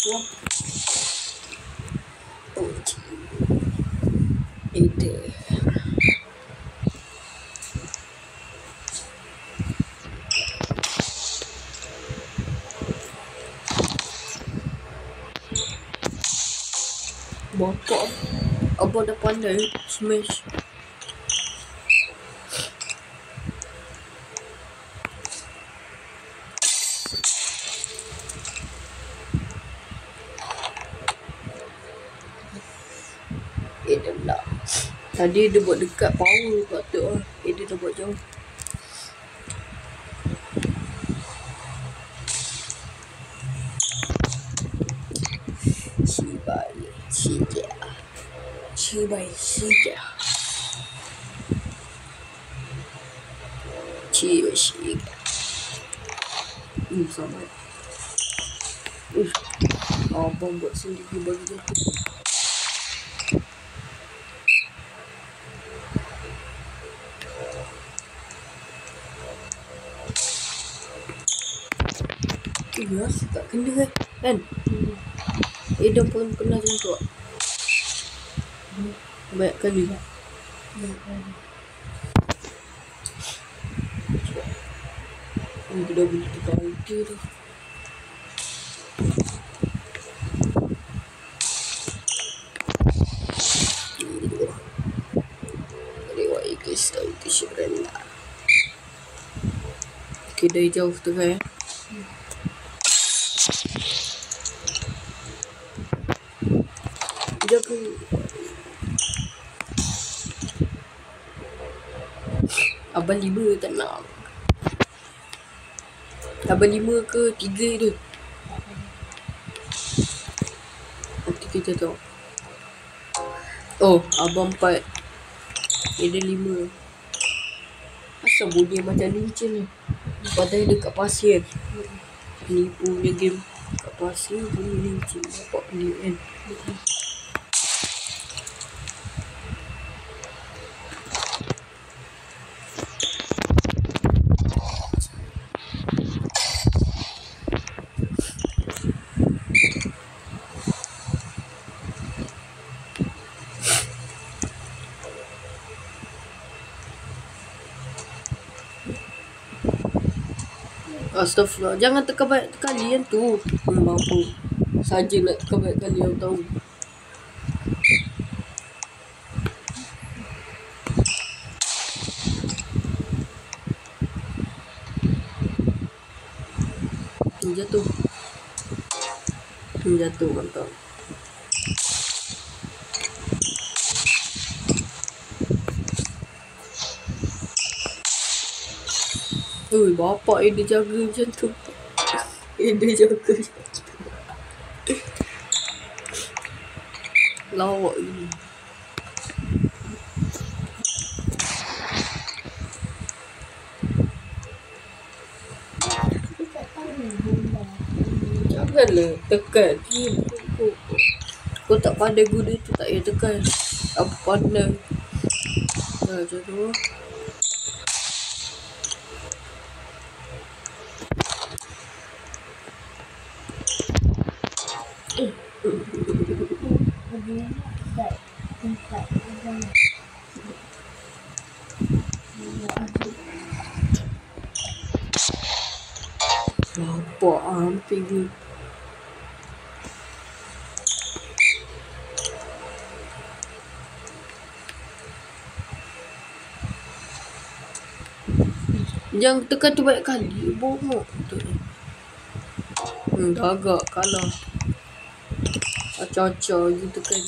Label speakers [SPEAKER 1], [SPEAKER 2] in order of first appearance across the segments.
[SPEAKER 1] Wah. Itu. Bapak abang dah pandai smash. Dia pula. Tadi dia buat dekat power patut lah. Dia dah buat jauh. Sama. Abang buat sendiri bagi jatuh. Biasa tak kena kan? Dia pun pernah contoh. Banyak kali lah. Dia dah boleh tukar idea tu. Lewat guys, tahu t-shirt rendah. Okay, dari jauh tu kan. Jaga. Abang 5 tak nak. Abang 5 ke 3 tu? Nanti kita tahu. Oh, abang 4. Dia 5. Asal bunyi macam ni macam ni? Padahal dekat pasir. Nipu dia game kat pasir bunyi ni macam ni. Nampak ni kan? Astaghfirullah. Jangan tekan banyak kali yang tu. Mampu. Saja nak tekan banyak kali yang tahu. Jatuh. Jatuh mantap. Oi, bapak dia jaga macam tu. Dia jaga. Lawak ni. Janganlah tekan. Kau tak pandai guna tu tak payah tekan. Apa pandai. Dah macam tu. Bapak hampir ni. Jangan tekan tu banyak kali. Bongok tu. Dah agak kalah. Acah-acah je tekan.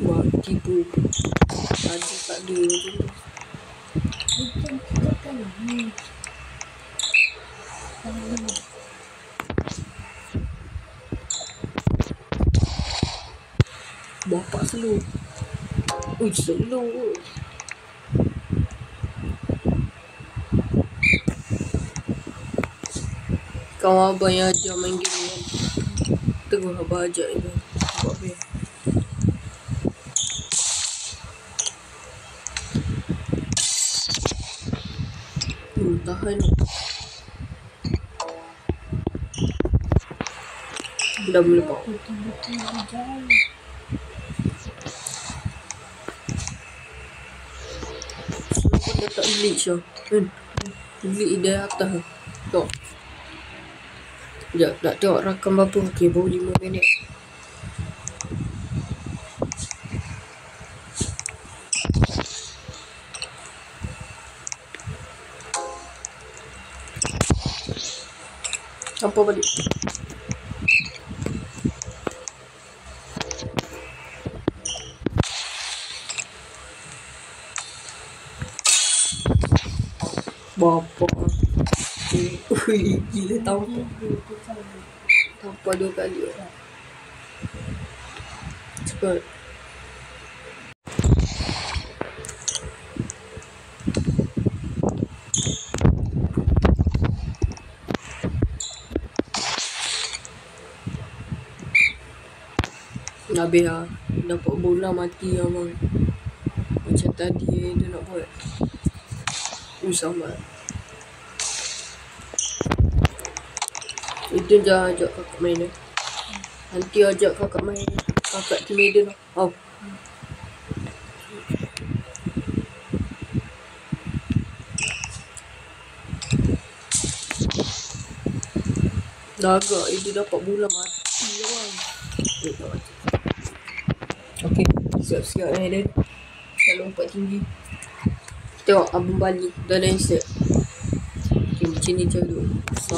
[SPEAKER 1] Wah, tipu. Ada tak ada macam tu. Bapak slow. Ui, slow. Kawan abang yang ajar main game ni kan. Terus abang ajak dia. Buat apa? tahan. Dah boleh pak. Kenapa dia tak glitch lah kan? Glitch dia atas. Tengok. Sekejap, nak tengok rakam berapa. Okay, baru 5 minit. Sampai balik. Bapa. Ui, gila tahu tu. Tanpa 2 kali. Cepat. Habis lah. Dapat bola mati lah bang. Macam tadi dia nak buat. Sama. Itu jangan ajak kakak main lah. Nanti ajak kakak main. Kakak team Eden lah. Oh. Dah agak dia dapat bola mati lah bang. Okay, siap-siap Eden. Dah lompat tinggi. Tengok abang balik. Dah set. Okay, macam ni je dulu. So.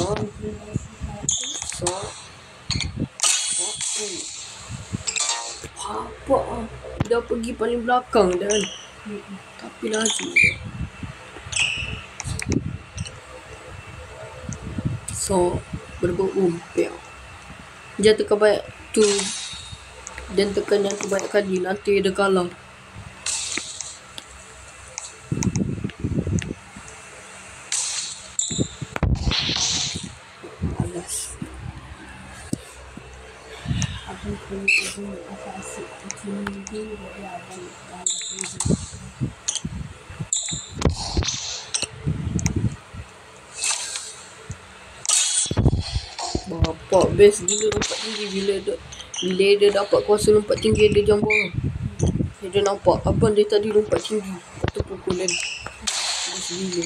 [SPEAKER 1] Apa ah? Dah pergi paling belakang dah. Tapi laju je. So, berbau umpiang. Jangan tekan banyak tu. Dan tekan yang tu banyak kali. Nanti dia kalah. Alas. Abang pun apa asyik macam ni dia abang bapak best gila lompat tinggi. Bila dia dapat kuasa lompat tinggi dia jump bawah. Dia nampak abang dia tadi lompat tinggi. Lepas tu pukulan best gila.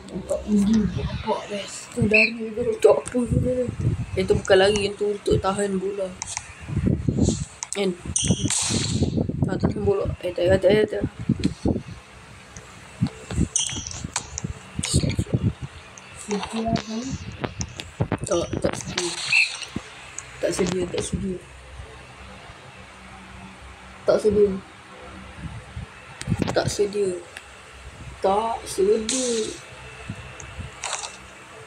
[SPEAKER 1] Lompat tinggi bapak best. Tu dari dia untuk apa sebenarnya? Itu bukan lari, itu untuk tahan bola kan? Tahan bola. Tak. Tak sedia.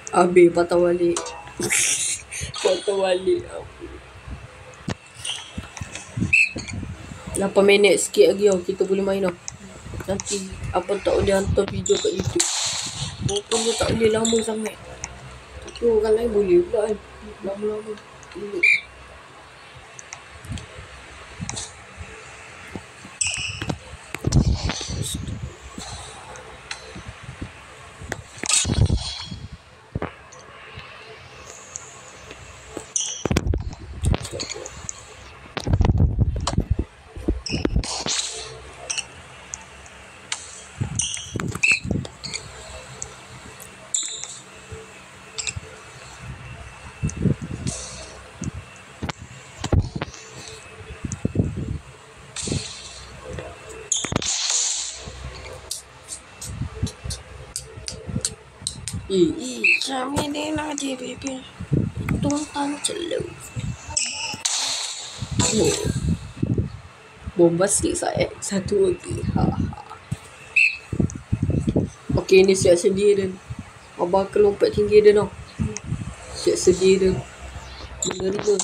[SPEAKER 1] Habis patah balik. 8 minit sikit lagi tau. Kita boleh main tau. Nanti abang tak boleh hantar video kat YouTube. Walaupun dia tak boleh lama sangat. Tapi orang lain boleh pula kan. Lama-lama boleh. Kami ni nak je baby. Tonton celuk. Bombastik saya. Satu lagi. Okey, ni siap sedia dah. Abang akan lompat tinggi dia tau. Siap sedia dah. Menerima.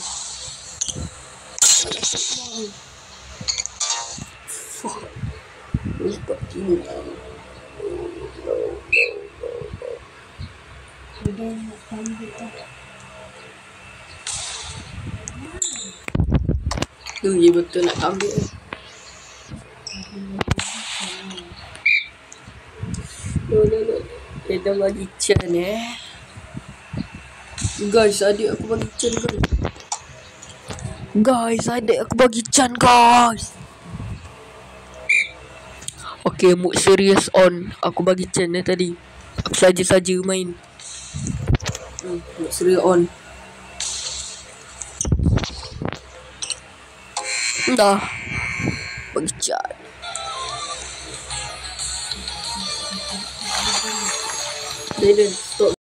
[SPEAKER 1] Fuck. Lompat tinggi. Tu je betul nak ambil. Kita bagi chan Guys, adik aku bagi chan guys. Guys, adik aku bagi chan guys. Okay, mood serious on. Aku bagi chan tadi. Aku saja-saja main. Mood serious on. Dah bagi chan. Then stop